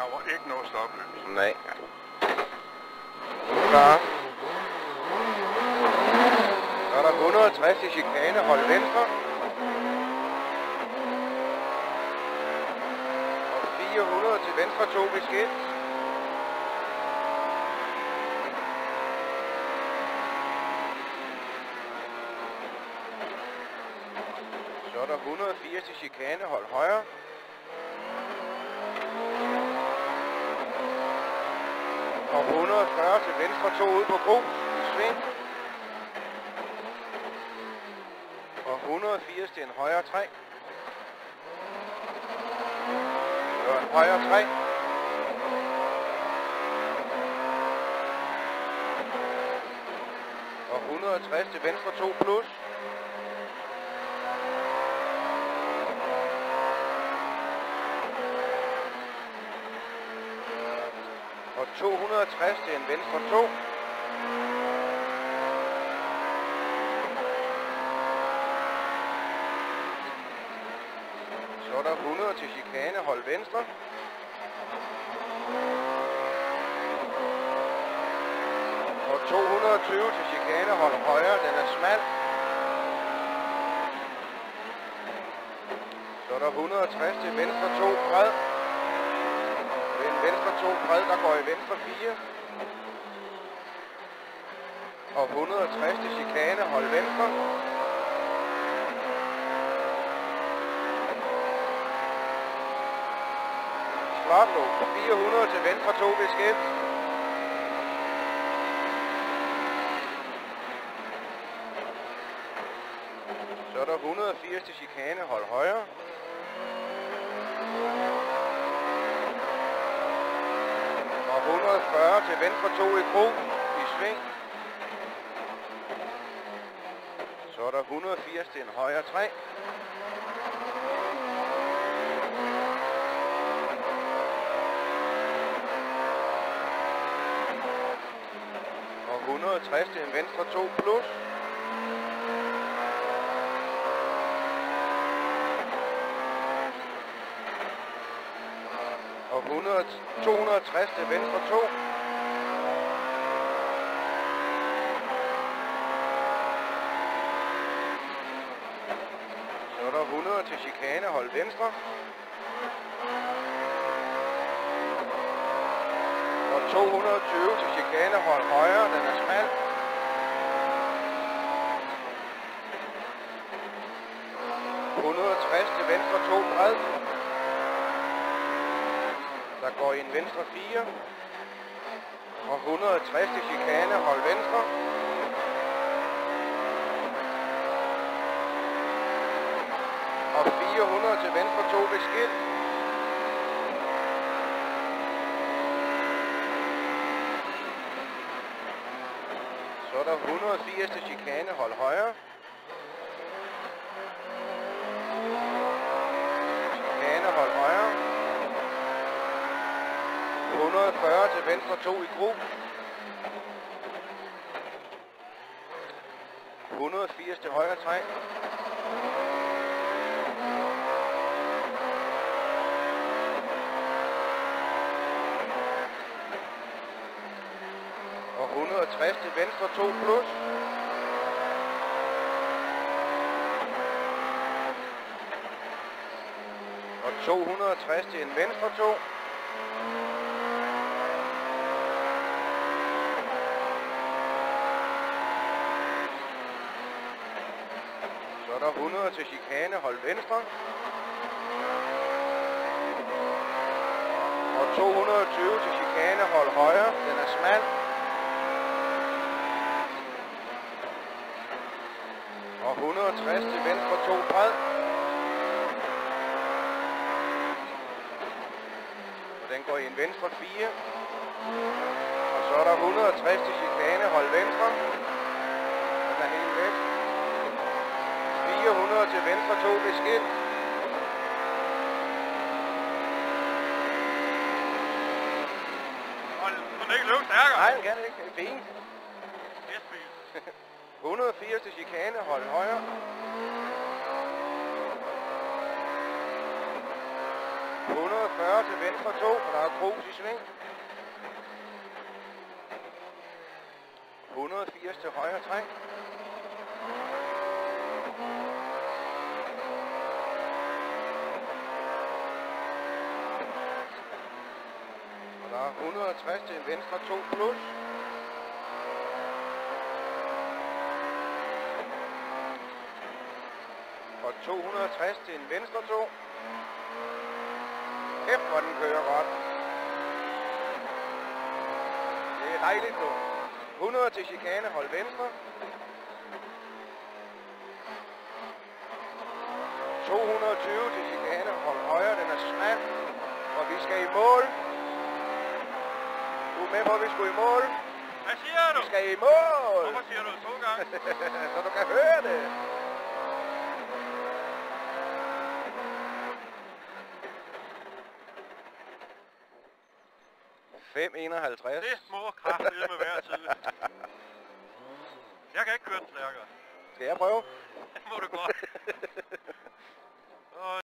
Der var ikke noget stoplys. Nej. Klar. Så er der 160 i chikane, hold venstre. Og 400 til venstre 2 ved skidt. Så er der 180 i chikane, hold højre. Og 140 til venstre 2 ud på grus i sving. Og 180 til en højre 3. Så en højre 3. Og 160 til venstre 2 plus. Og 260 til en venstre 2. Så er der 100 til chikane, hold venstre. Og 220 til chikane, hold højre, den er smal. Så er der 160 til venstre 2 bred. Venstre 2 bred, der går i venstre 4. Og 160 til chikane, hold venstre. Slåt 400 til venstre 2 ved skift. Så er der 180 til chikane, hold højre. Og 140 til venstre 2 i krog i sving. Så er der 180 til en højre 3. Og 160 til en venstre 2 plus. Og 260 til venstre 2. Så er der 100 til chikane, hold venstre. Og 220 til chikane, hold højre, den er smal. Og 160 til venstre 2 bred. Der går i en venstre 4. Og 160 til chikane, hold venstre. Og 400 til venstre 2 ved skidt. Så er der 180 til chikane, hold højre. Chikane, hold højre. 140 til venstre 2 i grub. 180 til højre 3. Og 160 til venstre 2 plus. Og 260 til en venstre 2. Så er der 100 til chikane, hold venstre. Og 220 til chikane, hold højre, den er smal. Og 160 til venstre 2 bred. Og den går i en venstre 4. Og så er der 160 til chikane, hold venstre. Den er helt væk. 400 til venstre 2 ved skidt. Og den ikke løbe stærkere. Nej, den kan det ikke. Det er fint. Yes, please. 180 til chikane, hold højre. 140 til venstre 2, og der er grus i sving. 180 til højre 3. Og der er 160 til venstre 2 plus. Og 260 til en venstre 2. Kæft, hvor den kører godt. Det er dejligt nu. 100 til chikane, hold venstre. 220 til chikane, hold højre, den er smal. Og vi skal i mål. Du er med på, at vi skal i mål. Hvad siger du? Vi skal i mål. Hvorfor siger du det 2 gange? Så du kan høre det. Det må kraftedeme være tid. Jeg kan ikke køre den stærkere. Skal jeg prøve? Det må du godt.